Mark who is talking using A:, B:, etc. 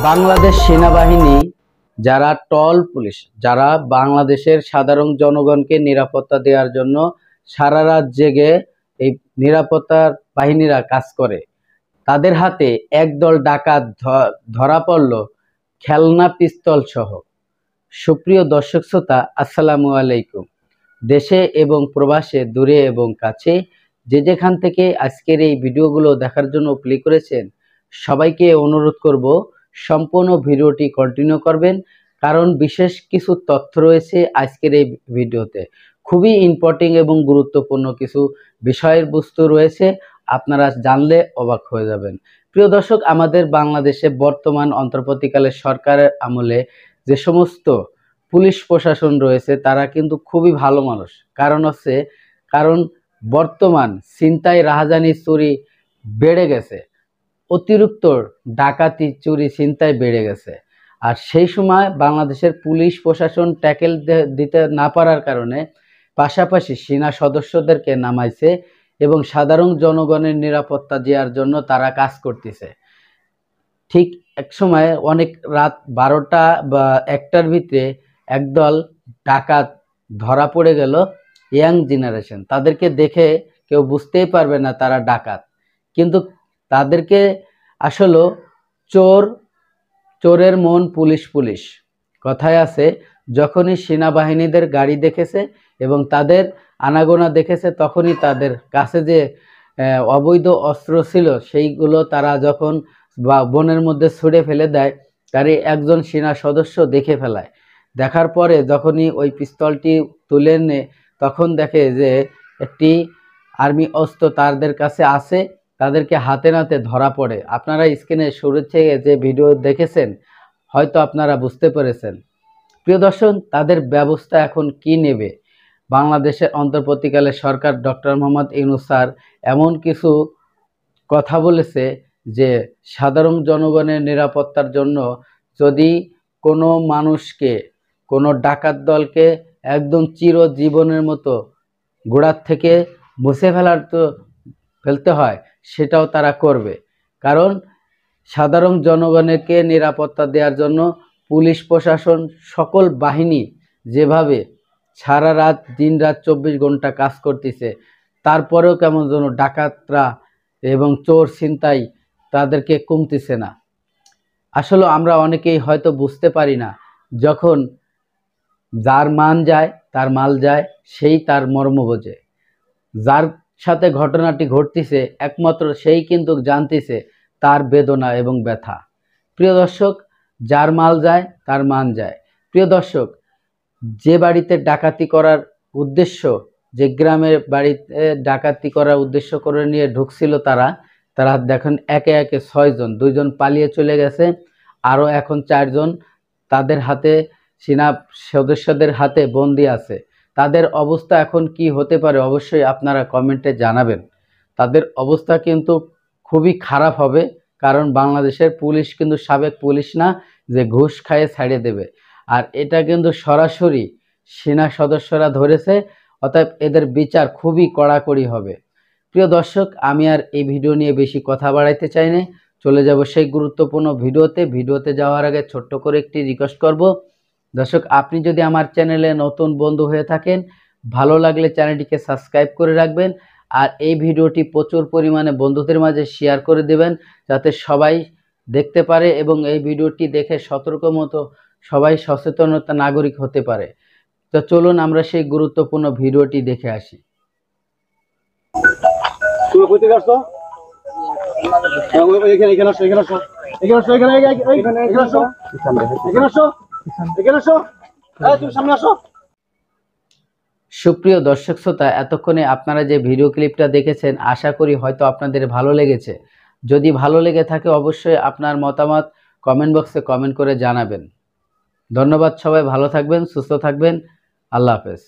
A: বাংলাদেশ সেনাবাহিনী যারা টল পুলিশ, যারা বাংলাদেশের সাধারণ জনগণকে নিরাপত্তা দেওয়ার জন্য সারা রাত জেগে এই নিরাপত্তার বাহিনীরা কাজ করে, তাদের হাতে একদল ডাকাত ধরা পড়ল খেলনা পিস্তল সহ। সুপ্রিয় দর্শক শ্রোতা, আসসালামু আলাইকুম। দেশে এবং প্রবাসে, দূরে এবং কাছে, যে যেখান থেকে আজকের এই ভিডিওগুলো দেখার জন্য প্লে করেছেন, সবাইকে অনুরোধ করব সম্পূর্ণ ভিডিওটি কন্টিনিউ করবেন, কারণ বিশেষ কিছু তথ্য রয়েছে আজকের এই ভিডিওতে। খুবই ইম্পর্টেন্ট এবং গুরুত্বপূর্ণ কিছু বিষয়ের বস্তু রয়েছে, আপনারা জানলে অবাক হয়ে যাবেন। প্রিয় দর্শক, আমাদের বাংলাদেশে বর্তমান অন্তর্বর্তীকালের সরকারের আমলে যে সমস্ত পুলিশ প্রশাসন রয়েছে তারা কিন্তু খুবই ভালো মানুষ। কারণ বর্তমান ছিনতাই, রাহাজানি, চুরি বেড়ে গেছে, অতিরিক্ত ডাকাতি, চুরি, ছিনতাই বেড়ে গেছে। আর সেই সময় বাংলাদেশের পুলিশ প্রশাসন ট্যাকেল দিতে না পারার কারণে পাশাপাশি সেনা সদস্যদেরকে নামাইছে এবং সাধারণ জনগণের নিরাপত্তা দেওয়ার জন্য তারা কাজ করতেছে। ঠিক এক সময় অনেক রাত 12টা বা 1টার ভিতরে একদল ডাকাত ধরা পড়ে গেল। ইয়াং জেনারেশন, তাদেরকে দেখে কেউ বুঝতেই পারবে না তারা ডাকাত, কিন্তু তাদেরকে আসলে চোরের মন পুলিশ পুলিশ কথায় আছে। যখনই সেনাবাহিনীদের গাড়ি দেখেছে এবং তাদের আনাগোনা দেখেছে, তখনই তাদের কাছে যে অবৈধ অস্ত্র ছিল সেইগুলো তারা যখন বনের মধ্যে ছুঁড়ে ফেলে দেয়, তারই একজন সেনা সদস্য দেখে ফেলায়। দেখার পরে যখনই ওই পিস্তলটি তুলে নেয়, তখন দেখে যে একটি আর্মি অস্ত্র তাদের কাছে আছে, তাদেরকে হাতে নাতে ধরা পড়ে। আপনারা স্ক্রিনে শুরু থেকে যে ভিডিও দেখেছেন হয়তো আপনারা বুঝতে পেরেছেন। প্রিয় দর্শক, তাদের ব্যবস্থা এখন কি নেবে বাংলাদেশের অন্তর্বর্তীকালে সরকার? ডক্টর মোহাম্মদ ইউনূস স্যার এমন কিছু কথা বলেছে যে সাধারণ জনগণের নিরাপত্তার জন্য যদি কোনো মানুষকে, কোনো ডাকাত দলকে একদম চিরজীবনের মতো গোড়ার থেকে মুছে ফেলতে হয়, সেটাও তারা করবে। কারণ সাধারণ জনগণকে নিরাপত্তা দেওয়ার জন্য পুলিশ প্রশাসন সকল বাহিনী যেভাবে সারা রাত দিন রাত 24 ঘন্টা কাজ করতেছে, তারপরেও কেমন যেন ডাকাতরা এবং চোর ছিনতাই তাদেরকে কমতেছে না। আসলে আমরা অনেকেই হয়তো বুঝতে পারি না, যখন যার মান যায় তার মাল যায়, সেই তার মর্ম বোঝে। যার সাথে ঘটনাটি ঘটতেছে একমাত্র সেই কিন্তু জানতেছে তার বেদনা এবং ব্যথা। প্রিয় দর্শক, যার মাল যায় তার মান যায়। প্রিয় দর্শক, যে বাড়িতে ডাকাতি করার উদ্দেশ্য, যে গ্রামের বাড়িতে ডাকাতি করার উদ্দেশ্য করে নিয়ে ঢুকছিল তারা দেখেন একে একে 6 জন, 2 জন পালিয়ে চলে গেছে, আরও এখন 4 জন তাদের হাতে, সেনা সদস্যদের হাতে বন্দী আছে। তাদের অবস্থা এখন কি হতে পারে অবশ্যই আপনারা কমেন্টে জানাবেন। তাদের অবস্থা কিন্তু খুবই খারাপ হবে, কারণ বাংলাদেশের পুলিশ কিন্তু সাবেক পুলিশ না যে ঘুষ খাইয়ে ছাড়িয়ে দেবে। আর এটা কিন্তু সরাসরি সেনা সদস্যরা ধরেছে, অতএব এদের বিচার খুবই কড়াকড়ি হবে। প্রিয় দর্শক, আমি আর এই ভিডিও নিয়ে বেশি কথা বাড়াইতে চাই না, চলে যাব সেই গুরুত্বপূর্ণ ভিডিওতে যাওয়ার আগে ছোট্ট করে একটি রিকোয়েস্ট করব। দর্শক, আপনি যদি আমার চ্যানেলে নতুন বন্ধু হয়ে থাকেন, ভালো লাগলে চ্যানেলটিকে সাবস্ক্রাইব করে রাখবেন, আর এই ভিডিওটি প্রচুর পরিমাণে বন্ধুদের মাঝে শেয়ার করে দেবেন, যাতে সবাই দেখতে পারে এবং এই ভিডিওটি দেখে সতর্ক মতো সবাই সচেতনতা নাগরিক হতে পারে। তো চলুন আমরা সেই গুরুত্বপূর্ণ ভিডিওটি দেখে আসি। সুপ্রিয় দর্শক শ্রোতা, এতক্ষণে আপনারা যে ভিডিও ক্লিপটা দেখেছেন আশা করি হয়তো আপনাদের ভালো লেগেছে। যদি ভালো লেগে থাকে অবশ্যই আপনার মতামত কমেন্ট বক্সে কমেন্ট করে জানাবেন। ধন্যবাদ, সবাই ভালো থাকবেন, সুস্থ থাকবেন, আল্লাহ হাফেজ।